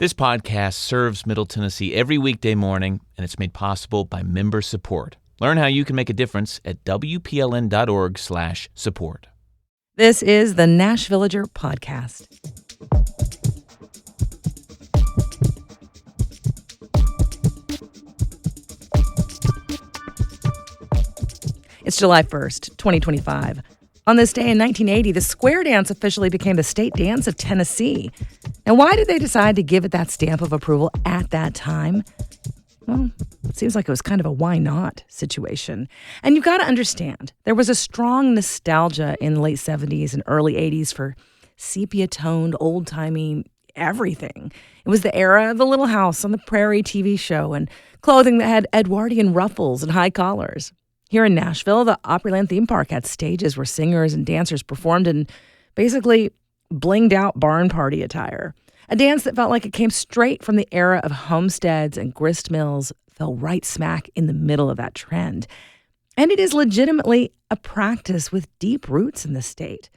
This podcast serves Middle Tennessee every weekday morning, and it's made possible by member support. Learn how you can make a difference at WPLN.org/support. This is the Nashvillager Podcast. It's July 1st, 2025. On this day in 1980, the square dance officially became the state dance of Tennessee. And why did they decide to give it that stamp of approval at that time? Well, it seems like it was kind of a why not situation. And you've got to understand, there was a strong nostalgia in the late 70s and early 80s for sepia-toned, old-timey everything. It was the era of the Little House on the Prairie TV show and clothing that had Edwardian ruffles and high collars. Here in Nashville, the Opryland theme park had stages where singers and dancers performed in basically blinged out barn party attire. A dance that felt like it came straight from the era of homesteads and grist mills fell right smack in the middle of that trend. And it is legitimately a practice with deep roots in the state.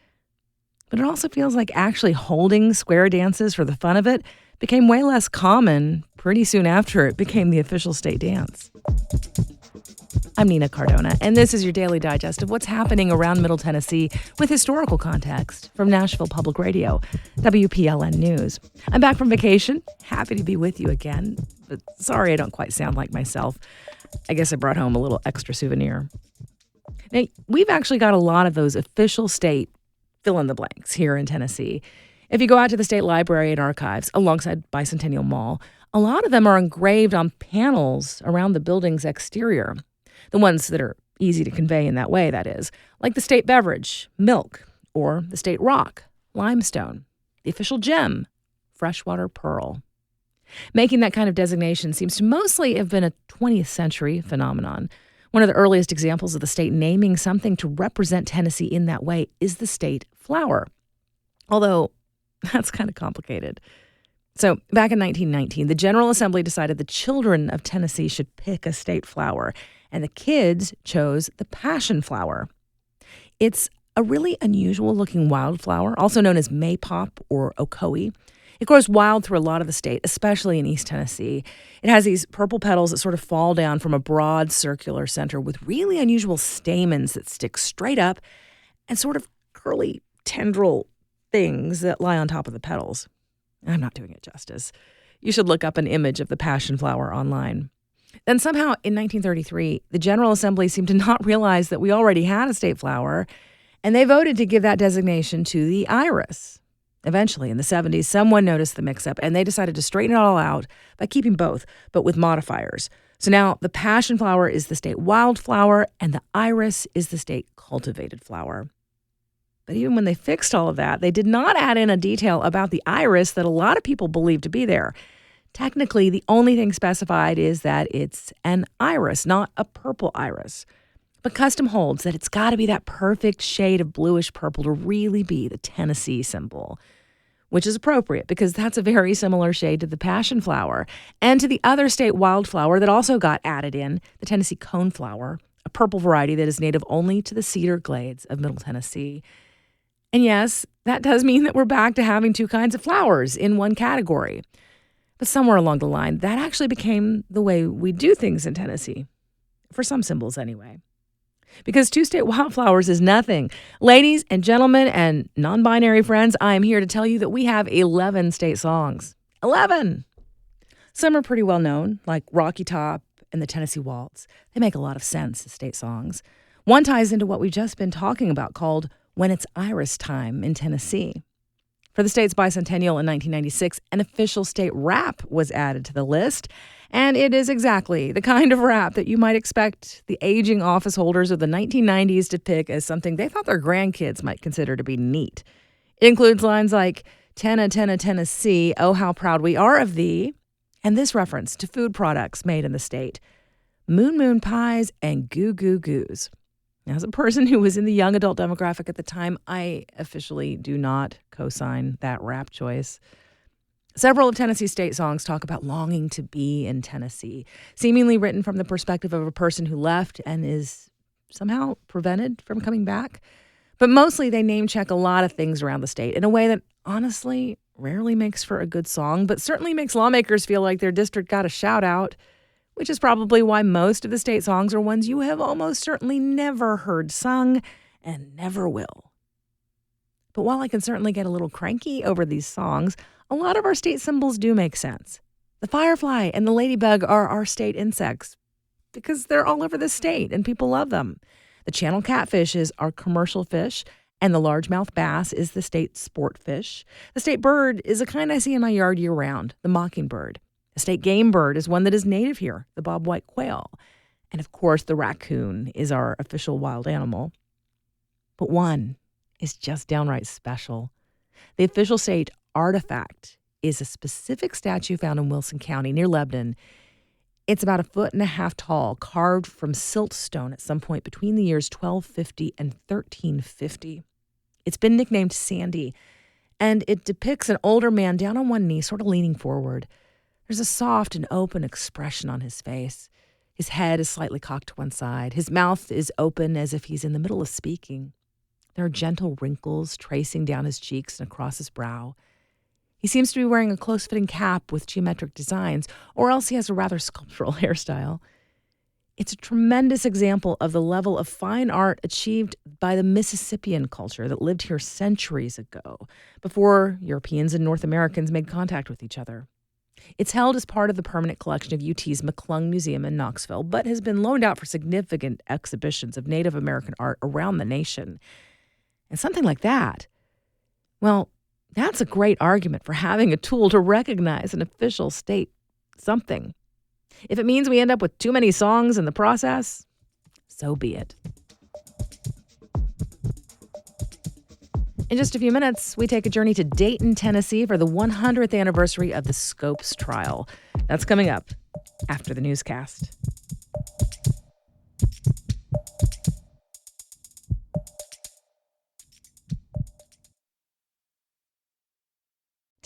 But it also feels like actually holding square dances for the fun of it became way less common pretty soon after it became the official state dance. I'm Nina Cardona, and this is your daily digest of what's happening around Middle Tennessee with historical context from Nashville Public Radio, WPLN News. I'm back from vacation, happy to be with you again, but sorry I don't quite sound like myself. I guess I brought home a little extra souvenir. Now, we've actually got a lot of those official state fill-in-the-blanks here in Tennessee. If you go out to the State Library and Archives alongside Bicentennial Mall, a lot of them are engraved on panels around the building's exterior. The ones that are easy to convey in that way, that is, like the state beverage, milk, or the state rock, limestone, the official gem, freshwater pearl. Making that kind of designation seems to mostly have been a 20th century phenomenon. One of the earliest examples of the state naming something to represent Tennessee in that way is the state flower. Although, that's kind of complicated. So, back in 1919, the General Assembly decided the children of Tennessee should pick a state flower, and the kids chose the passion flower. It's a really unusual-looking wildflower, also known as maypop or ocoee. It grows wild through a lot of the state, especially in East Tennessee. It has these purple petals that sort of fall down from a broad circular center with really unusual stamens that stick straight up and sort of curly tendril things that lie on top of the petals. I'm not doing it justice. You should look up an image of the passion flower online. Then somehow in 1933, the General Assembly seemed to not realize that we already had a state flower, and they voted to give that designation to the iris. Eventually, in the 70s, someone noticed the mix-up, and they decided to straighten it all out by keeping both, but with modifiers. So now the passion flower is the state wildflower, and the iris is the state cultivated flower. But even when they fixed all of that, they did not add in a detail about the iris that a lot of people believe to be there. Technically, the only thing specified is that it's an iris, not a purple iris. But custom holds that it's got to be that perfect shade of bluish purple to really be the Tennessee symbol, which is appropriate because that's a very similar shade to the passion flower and to the other state wildflower that also got added in, the Tennessee coneflower, a purple variety that is native only to the cedar glades of Middle Tennessee. And yes, that does mean that we're back to having two kinds of flowers in one category. But somewhere along the line, that actually became the way we do things in Tennessee. For some symbols, anyway. Because two state wildflowers is nothing. Ladies and gentlemen and non-binary friends, I am here to tell you that we have 11 state songs. 11! Some are pretty well known, like Rocky Top and the Tennessee Waltz. They make a lot of sense as state songs. One ties into what we've just been talking about called When It's Iris Time in Tennessee. For the state's bicentennial in 1996, an official state rap was added to the list, and it is exactly the kind of rap that you might expect the aging office holders of the 1990s to pick as something they thought their grandkids might consider to be neat. It includes lines like, "Tenna, Tenna, Tennessee, oh how proud we are of thee," and this reference to food products made in the state, "Moon Moon pies and Goo Goo Goos." As a person who was in the young adult demographic at the time, I officially do not co-sign that rap choice. Several of Tennessee's state songs talk about longing to be in Tennessee, seemingly written from the perspective of a person who left and is somehow prevented from coming back. But mostly they name check a lot of things around the state in a way that honestly rarely makes for a good song, but certainly makes lawmakers feel like their district got a shout out, which is probably why most of the state songs are ones you have almost certainly never heard sung and never will. But while I can certainly get a little cranky over these songs, a lot of our state symbols do make sense. The firefly and the ladybug are our state insects because they're all over the state and people love them. The channel catfish is our commercial fish, and the largemouth bass is the state sport fish. The state bird is a kind I see in my yard year-round, the mockingbird. The state game bird is one that is native here, the bobwhite quail. And of course, the raccoon is our official wild animal. But one is just downright special. The official state artifact is a specific statue found in Wilson County near Lebanon. It's about 1.5 feet tall, carved from siltstone at some point between the years 1250 and 1350. It's been nicknamed Sandy, and it depicts an older man down on one knee, sort of leaning forward. There's a soft and open expression on his face. His head is slightly cocked to one side. His mouth is open as if he's in the middle of speaking. There are gentle wrinkles tracing down his cheeks and across his brow. He seems to be wearing a close-fitting cap with geometric designs, or else he has a rather sculptural hairstyle. It's a tremendous example of the level of fine art achieved by the Mississippian culture that lived here centuries ago, before Europeans and North Americans made contact with each other. It's held as part of the permanent collection of UT's McClung Museum in Knoxville, but has been loaned out for significant exhibitions of Native American art around the nation. And something like that, well, that's a great argument for having a tool to recognize an official state something. If it means we end up with too many songs in the process, so be it. In just a few minutes, we take a journey to Dayton, Tennessee for the 100th anniversary of the Scopes trial. That's coming up after the newscast.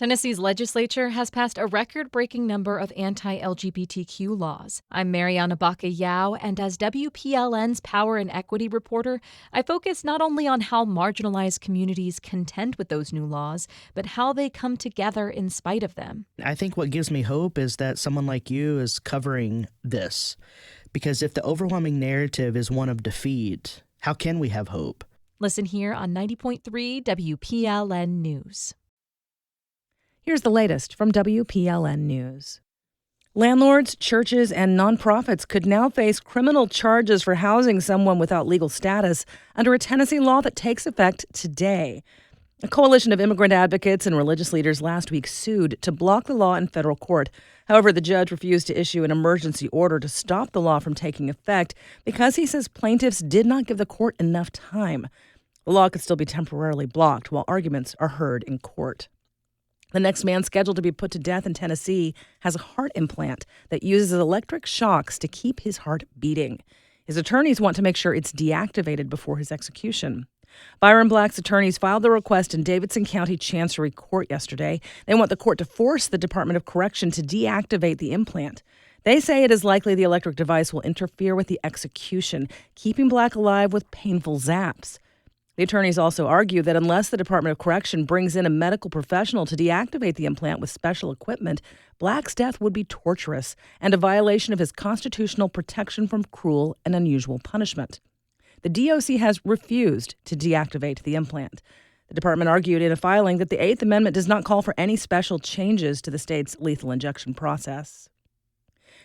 Tennessee's legislature has passed a record-breaking number of anti-LGBTQ laws. I'm Miriam Yao, and as WPLN's Power and Equity reporter, I focus not only on how marginalized communities contend with those new laws, but how they come together in spite of them. I think what gives me hope is that someone like you is covering this. Because if the overwhelming narrative is one of defeat, how can we have hope? Listen here on 90.3 WPLN News. Here's the latest from WPLN News. Landlords, churches, and nonprofits could now face criminal charges for housing someone without legal status under a Tennessee law that takes effect today. A coalition of immigrant advocates and religious leaders last week sued to block the law in federal court. However, the judge refused to issue an emergency order to stop the law from taking effect because he says plaintiffs did not give the court enough time. The law could still be temporarily blocked while arguments are heard in court. The next man scheduled to be put to death in Tennessee has a heart implant that uses electric shocks to keep his heart beating. His attorneys want to make sure it's deactivated before his execution. Byron Black's attorneys filed the request in Davidson County Chancery Court yesterday. They want the court to force the Department of Correction to deactivate the implant. They say it is likely the electric device will interfere with the execution, keeping Black alive with painful zaps. The attorneys also argue that unless the Department of Correction brings in a medical professional to deactivate the implant with special equipment, Black's death would be torturous and a violation of his constitutional protection from cruel and unusual punishment. The DOC has refused to deactivate the implant. The department argued in a filing that the Eighth Amendment does not call for any special changes to the state's lethal injection process.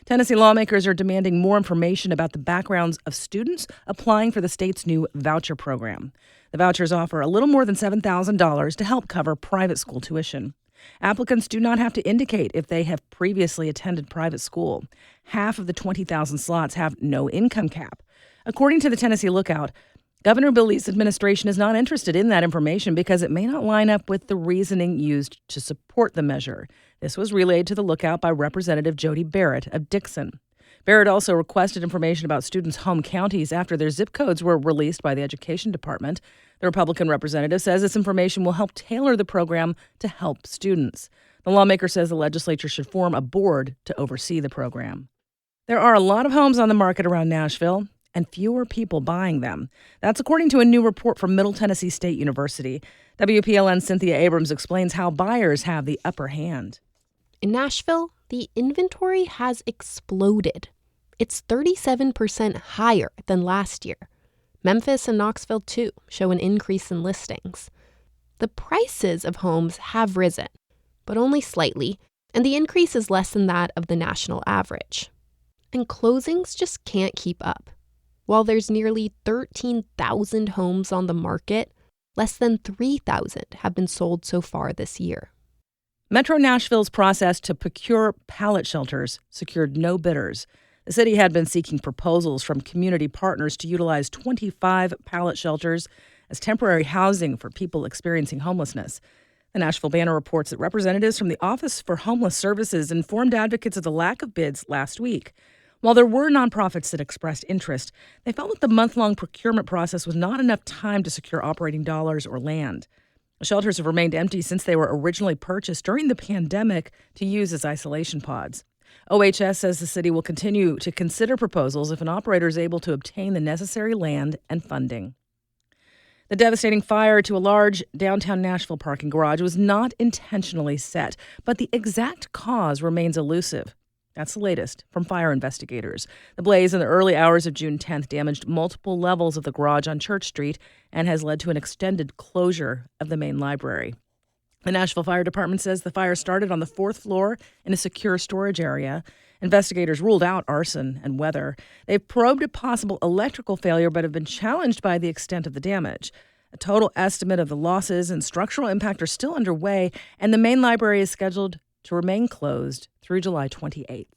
Tennessee lawmakers are demanding more information about the backgrounds of students applying for the state's new voucher program. The vouchers offer a little more than $7,000 to help cover private school tuition. Applicants do not have to indicate if they have previously attended private school. Half of the 20,000 slots have no income cap. According to the Tennessee Lookout, Governor Bill Lee's administration is not interested in that information because it may not line up with the reasoning used to support the measure. This was relayed to the Lookout by Representative Jody Barrett of Dixon. Barrett also requested information about students' home counties after their zip codes were released by the Education Department. The Republican representative says this information will help tailor the program to help students. The lawmaker says the legislature should form a board to oversee the program. There are a lot of homes on the market around Nashville, and fewer people buying them. That's according to a new report from Middle Tennessee State University. WPLN's Cynthia Abrams explains how buyers have the upper hand. In Nashville, the inventory has exploded. It's 37% higher than last year. Memphis and Knoxville, too, show an increase in listings. The prices of homes have risen, but only slightly, and the increase is less than that of the national average. And closings just can't keep up. While there's nearly 13,000 homes on the market, less than 3,000 have been sold so far this year. Metro Nashville's process to procure pallet shelters secured no bidders. The city had been seeking proposals from community partners to utilize 25 pallet shelters as temporary housing for people experiencing homelessness. The Nashville Banner reports that representatives from the Office for Homeless Services informed advocates of the lack of bids last week. While there were nonprofits that expressed interest, they felt that the month-long procurement process was not enough time to secure operating dollars or land. The shelters have remained empty since they were originally purchased during the pandemic to use as isolation pods. OHS says the city will continue to consider proposals if an operator is able to obtain the necessary land and funding. The devastating fire to a large downtown Nashville parking garage was not intentionally set, but the exact cause remains elusive. That's the latest from fire investigators. The blaze in the early hours of June 10th damaged multiple levels of the garage on Church Street and has led to an extended closure of the main library. The Nashville Fire Department says the fire started on the 4th floor in a secure storage area. Investigators ruled out arson and weather. They've probed a possible electrical failure but have been challenged by the extent of the damage. A total estimate of the losses and structural impact are still underway, and the main library is scheduled to remain closed through July 28th.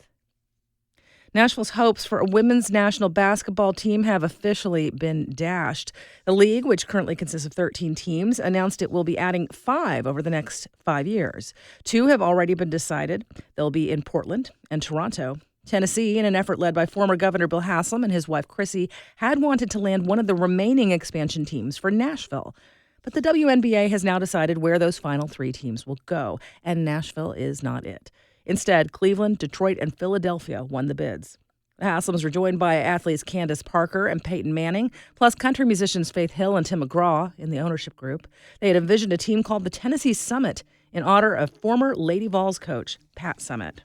Nashville's hopes for a women's national basketball team have officially been dashed. The league, which currently consists of 13 teams, announced it will be adding 5 over the next 5 years. 2 have already been decided. They'll be in Portland and Toronto. Tennessee, in an effort led by former Governor Bill Haslam and his wife Chrissy, had wanted to land one of the remaining expansion teams for Nashville. But the WNBA has now decided where those final 3 teams will go, and Nashville is not it. Instead, Cleveland, Detroit, and Philadelphia won the bids. The Haslams were joined by athletes Candace Parker and Peyton Manning, plus country musicians Faith Hill and Tim McGraw in the ownership group. They had envisioned a team called the Tennessee Summit in honor of former Lady Vols coach Pat Summit.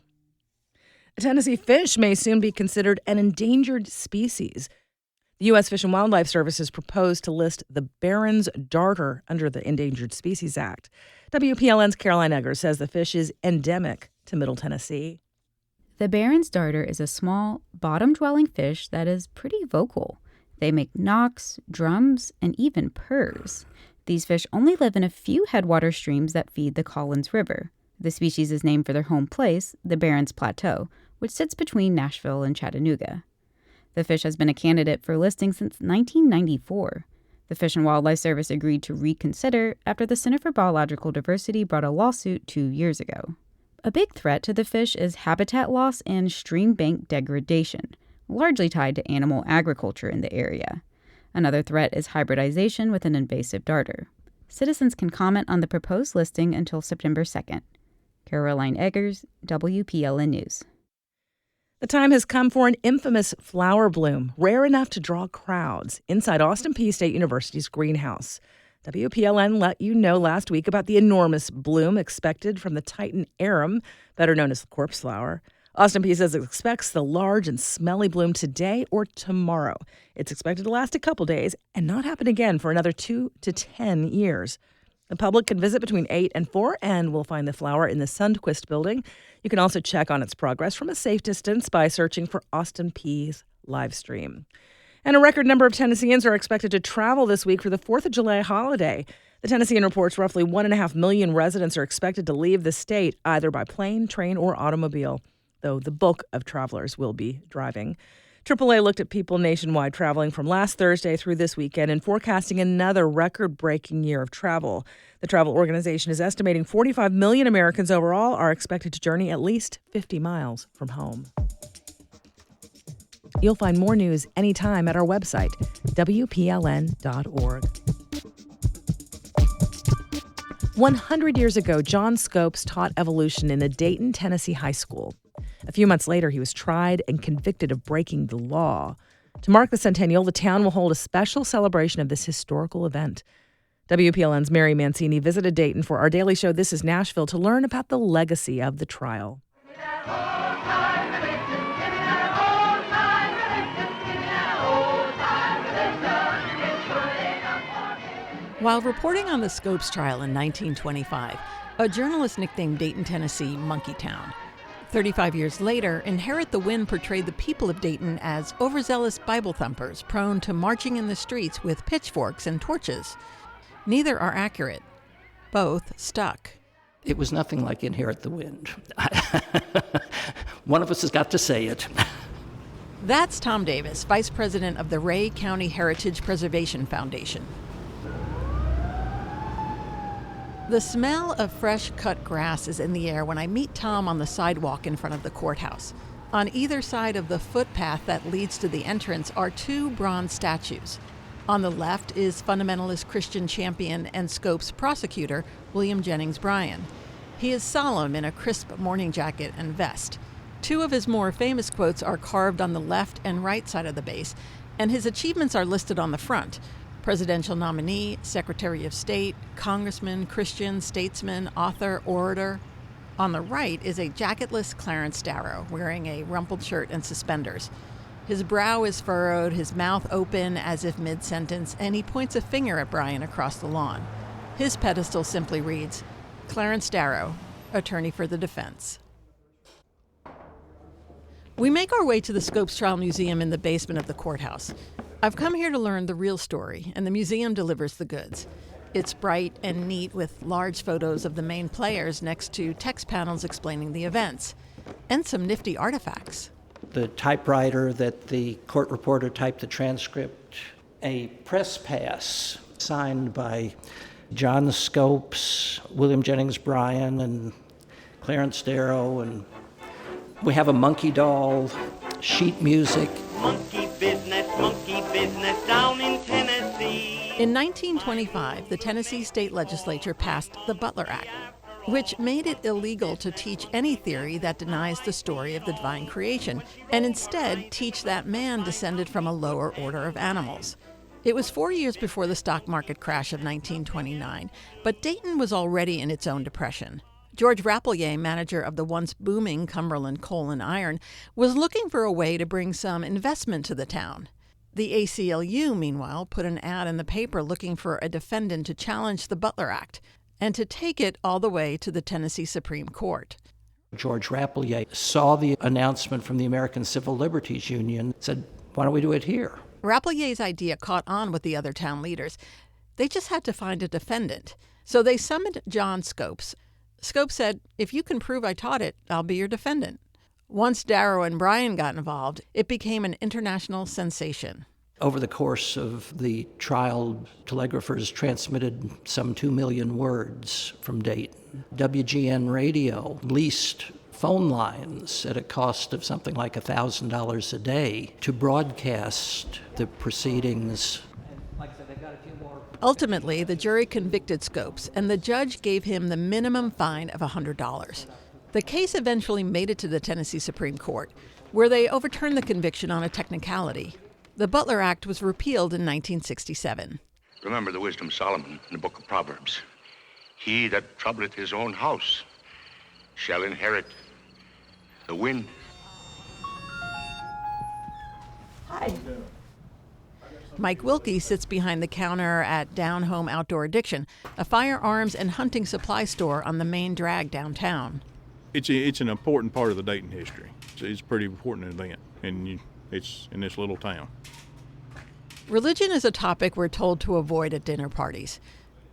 A Tennessee fish may soon be considered an endangered species. The U.S. Fish and Wildlife Service has proposed to list the Barron's darter under the Endangered Species Act. WPLN's Caroline Eggers says the fish is endemic to Middle Tennessee. The Barron's darter is a small, bottom-dwelling fish that is pretty vocal. They make knocks, drums, and even purrs. These fish only live in a few headwater streams that feed the Collins River. The species is named for their home place, the Barron's Plateau, which sits between Nashville and Chattanooga. The fish has been a candidate for listing since 1994. The Fish and Wildlife Service agreed to reconsider after the Center for Biological Diversity brought a lawsuit 2 years ago. A big threat to the fish is habitat loss and stream bank degradation, largely tied to animal agriculture in the area. Another threat is hybridization with an invasive darter. Citizens can comment on the proposed listing until September 2nd. Caroline Eggers, WPLN News. The time has come for an infamous flower bloom, rare enough to draw crowds, inside Austin Peay State University's greenhouse. WPLN let you know last week about the enormous bloom expected from the Titan arum, better known as the corpse flower. Austin Peay says it expects the large and smelly bloom today or tomorrow. It's expected to last a couple days and not happen again for another 2 to 10 years. The public can visit between 8 and 4 and will find the flower in the Sundquist building. You can also check on its progress from a safe distance by searching for Austin Peay's live stream. And a record number of Tennesseans are expected to travel this week for the 4th of July holiday. The Tennessean reports roughly 1.5 million residents are expected to leave the state either by plane, train, or automobile, though the bulk of travelers will be driving. AAA looked at people nationwide traveling from last Thursday through this weekend and forecasting another record-breaking year of travel. The travel organization is estimating 45 million Americans overall are expected to journey at least 50 miles from home. You'll find more news anytime at our website, WPLN.org. 100 years ago, John Scopes taught evolution in a Dayton, Tennessee high school. A few months later, he was tried and convicted of breaking the law. To mark the centennial, the town will hold a special celebration of this historical event. WPLN's Mary Mancini visited Dayton for our daily show This is Nashville to learn about the legacy of the trial. While reporting on the Scopes trial in 1925, a journalist nicknamed Dayton, Tennessee, Monkeytown. 35 years later, Inherit the Wind portrayed the people of Dayton as overzealous Bible thumpers prone to marching in the streets with pitchforks and torches. Neither are accurate. Both stuck. It was nothing like Inherit the Wind. One of us has got to say it. That's Tom Davis, vice president of the Ray County Heritage Preservation Foundation. The smell of fresh cut grass is in the air when I meet Tom on the sidewalk in front of the courthouse. On either side of the footpath that leads to the entrance are two bronze statues. On the left is fundamentalist Christian champion and Scopes prosecutor William Jennings Bryan. He is solemn in a crisp morning jacket and vest. Two of his more famous quotes are carved on the left and right side of the base, and his achievements are listed on the front. Presidential nominee, Secretary of State, Congressman, Christian, statesman, author, orator. On the right is a jacketless Clarence Darrow wearing a rumpled shirt and suspenders. His brow is furrowed, his mouth open as if mid-sentence, and he points a finger at Bryan across the lawn. His pedestal simply reads, Clarence Darrow, attorney for the defense. We make our way to the Scopes Trial Museum in the basement of the courthouse. I've come here to learn the real story, and the museum delivers the goods. It's bright and neat with large photos of the main players next to text panels explaining the events, and some nifty artifacts. The typewriter that the court reporter typed the transcript, a press pass signed by John Scopes, William Jennings Bryan, and Clarence Darrow, and we have a monkey doll, sheet music. Monkey business down in Tennessee. In 1925, the Tennessee state legislature passed the Butler Act, which made it illegal to teach any theory that denies the story of the divine creation, and instead teach that man descended from a lower order of animals. It was 4 years before the stock market crash of 1929, but Dayton was already in its own depression. George Rapelier, manager of the once booming Cumberland Coal and Iron, was looking for a way to bring some investment to the town. The ACLU, meanwhile, put an ad in the paper looking for a defendant to challenge the Butler Act and to take it all the way to the Tennessee Supreme Court. George Rapelier saw the announcement from the American Civil Liberties Union, said, why don't we do it here? Rapelier's idea caught on with the other town leaders. They just had to find a defendant. So they summoned John Scopes. Scopes said, if you can prove I taught it, I'll be your defendant. Once Darrow and Bryan got involved, it became an international sensation. Over the course of the trial, telegraphers transmitted some 2 million words from Dayton. WGN Radio leased phone lines at a cost of something like $1,000 a day to broadcast the proceedings. Ultimately, the jury convicted Scopes, and the judge gave him the minimum fine of $100. The case eventually made it to the Tennessee Supreme Court, where they overturned the conviction on a technicality. The Butler Act was repealed in 1967. Remember the wisdom of Solomon in the book of Proverbs. He that troubleth his own house shall inherit the wind. Hi. Mike Wilkie sits behind the counter at Down Home Outdoor Addiction, a firearms and hunting supply store on the main drag downtown. It's an important part of the Dayton history. It's a pretty important event, and it's in this little town. Religion is a topic we're told to avoid at dinner parties.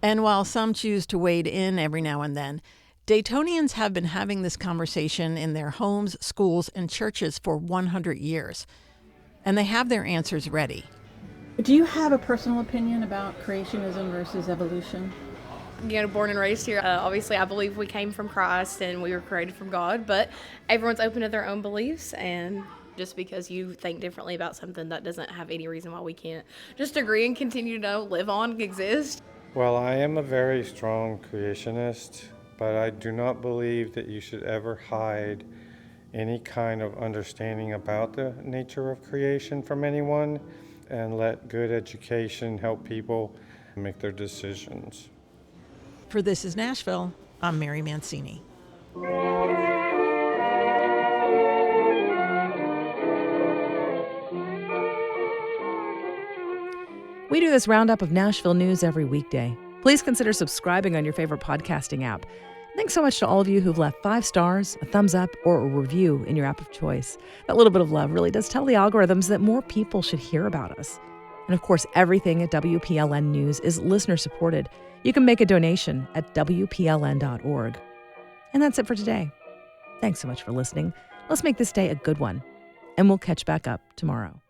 And while some choose to wade in every now and then, Daytonians have been having this conversation in their homes, schools, and churches for 100 years. And they have their answers ready. Do you have a personal opinion about creationism versus evolution? Born and raised here. Obviously, I believe we came from Christ and we were created from God, but everyone's open to their own beliefs, and just because you think differently about something, that doesn't have any reason why we can't just agree and continue to live on, exist. Well, I am a very strong creationist, but I do not believe that you should ever hide any kind of understanding about the nature of creation from anyone, and let good education help people make their decisions. For This is Nashville, I'm Mary Mancini. We do this roundup of Nashville news every weekday. Please consider subscribing on your favorite podcasting app. Thanks so much to all of you who've left 5 stars, a thumbs up, or a review in your app of choice. That little bit of love really does tell the algorithms that more people should hear about us. And of course, everything at WPLN News is listener supported. You can make a donation at WPLN.org. And that's it for today. Thanks so much for listening. Let's make this day a good one. And we'll catch back up tomorrow.